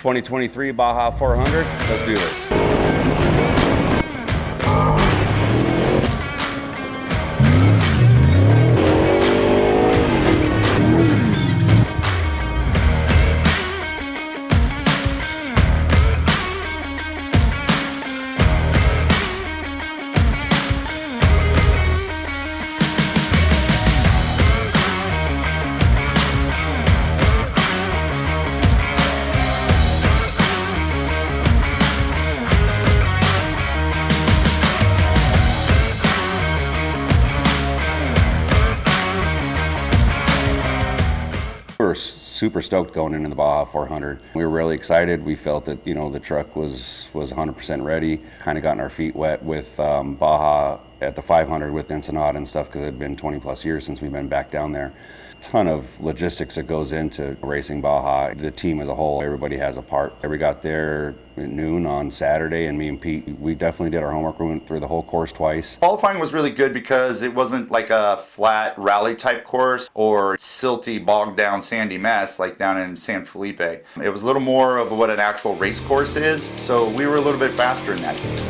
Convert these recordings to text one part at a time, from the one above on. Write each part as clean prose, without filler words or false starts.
2023 Baja 400, let's do this. We were super stoked going into the Baja 400. We were really excited. We felt that, the truck was 100% ready. Kind of gotten our feet wet with Baja at the 500 with Ensenada and stuff, because it had been 20 plus years since we've been back down there. Ton of logistics that goes into racing Baja. The team as a whole, everybody has a part. We got there at noon on Saturday, and me and Pete, we definitely did our homework. We went through the whole course twice. Qualifying was really good because it wasn't like a flat rally type course or silty, bogged down, sandy mess like down in San Felipe. It was a little more of what an actual race course is, so we were a little bit faster in that case.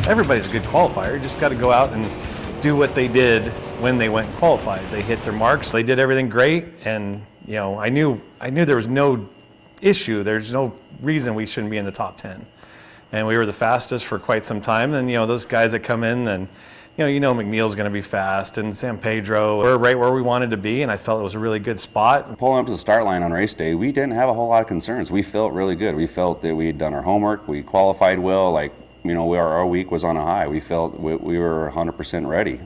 Everybody's a good qualifier. You just got to go out and do what they did when they went and qualified. They hit their marks. They did everything great, and I knew there was no issue. There's no reason we shouldn't be in the top 10. And we were the fastest for quite some time. And those guys that come in, and McNeil's going to be fast, and San Pedro. We're right where we wanted to be, and I felt it was a really good spot. Pulling up to the start line on race day, we didn't have a whole lot of concerns. We felt really good. We felt that we had done our homework. We qualified well. Our week was on a high. We felt we were 100% ready.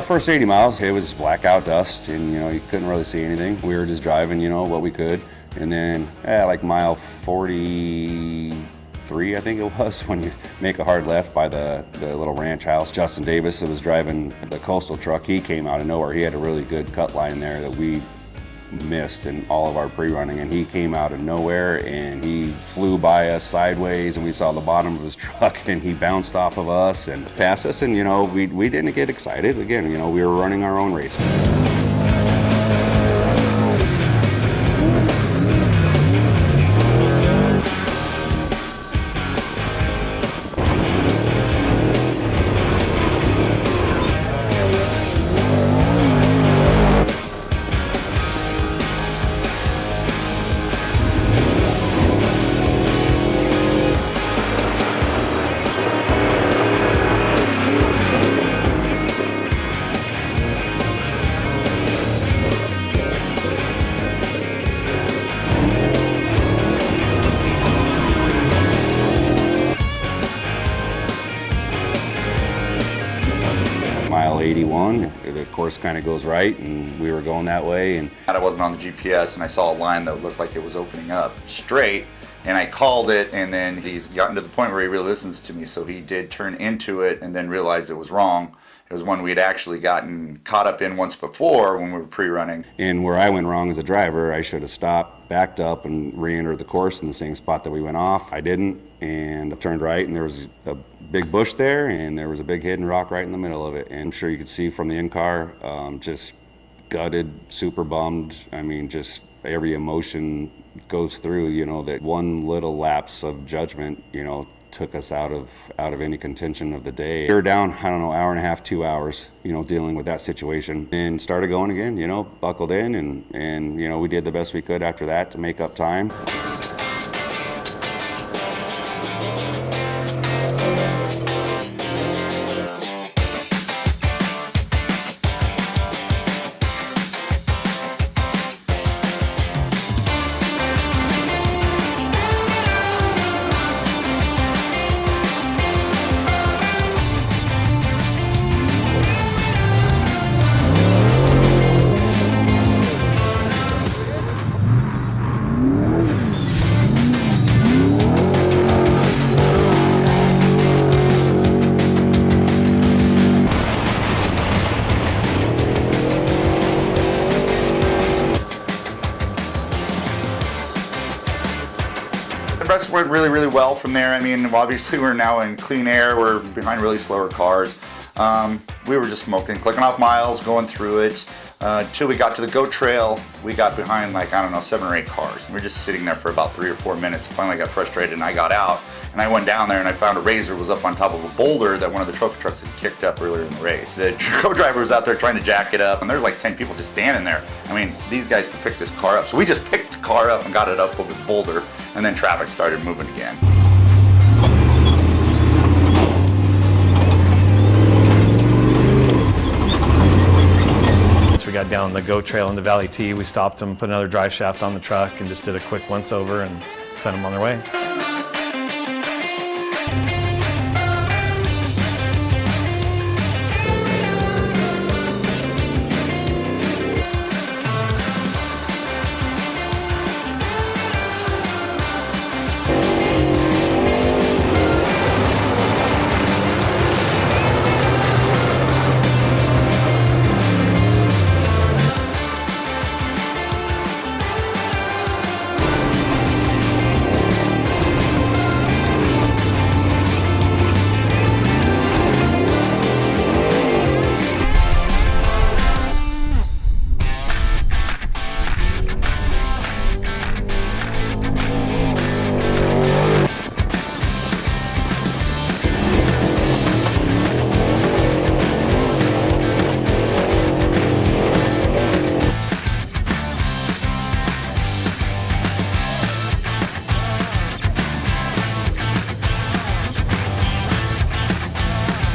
First 80 miles, it was blackout dust, and you couldn't really see anything. We were just driving, what we could. And then like mile 43, I think it was, when you make a hard left by the little ranch house. Justin Davis, that was driving the coastal truck, he came out of nowhere. He had a really good cut line there that we missed in all of our pre-running, and he came out of nowhere and he flew by us sideways, and we saw the bottom of his truck, and he bounced off of us and passed us, and we didn't get excited. Again, we were running our own race. course kind of goes right, and we were going that way. And I wasn't on the GPS, and I saw a line that looked like it was opening up straight, and I called it, and then he's gotten to the point where he really listens to me, so he did turn into it and then realized it was wrong. It was one we'd actually gotten caught up in once before when we were pre-running. And where I went wrong as a driver, I should have stopped, backed up, and re-entered the course in the same spot that we went off. I didn't, and I turned right, and there was a big bush there, and there was a big hidden rock right in the middle of it. And I'm sure you could see from the in-car, just gutted, super bummed. I mean, just every emotion goes through, you know, that one little lapse of judgment, you know, took us out of any contention of the day. We were down, I don't know, hour and a half, 2 hours, you know, dealing with that situation, and started going again, you know, buckled in, and you know, we did the best we could after that to make up time. The rest went really, really well from there. I mean, obviously we're now in clean air. We're behind really slower cars. We were just smoking, clicking off miles, going through it. Until we got to the GO Trail, we got behind like, I don't know, 7 or 8 cars. We were just sitting there for about 3 or 4 minutes. Finally got frustrated and I got out. And I went down there and I found a Razor was up on top of a boulder that one of the trophy trucks had kicked up earlier in the race. The co-driver was out there trying to jack it up, and there's like 10 people just standing there. I mean, these guys could pick this car up. So we just picked the car up and got it up over the boulder, and then traffic started moving again. Once we got down the GO Trail into Valley T, we stopped them, put another drive shaft on the truck, and just did a quick once over and sent them on their way.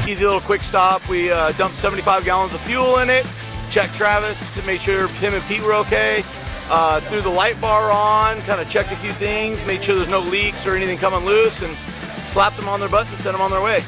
Easy little quick stop. We dumped 75 gallons of fuel in it, checked Travis, made sure him and Pete were okay, threw the light bar on, kind of checked a few things, made sure there's no leaks or anything coming loose, and slapped them on their butt and sent them on their way.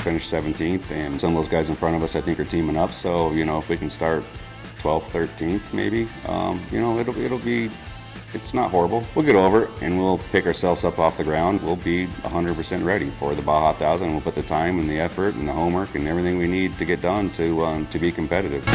Finished 17th, and some of those guys in front of us I think are teaming up, so you know, if we can start 12th, 13th maybe, you know, it'll be It's not horrible. We'll get over it and we'll pick ourselves up off the ground. We'll be 100% ready for the Baja 1000. We'll put the time and the effort and the homework and everything we need to get done to be competitive.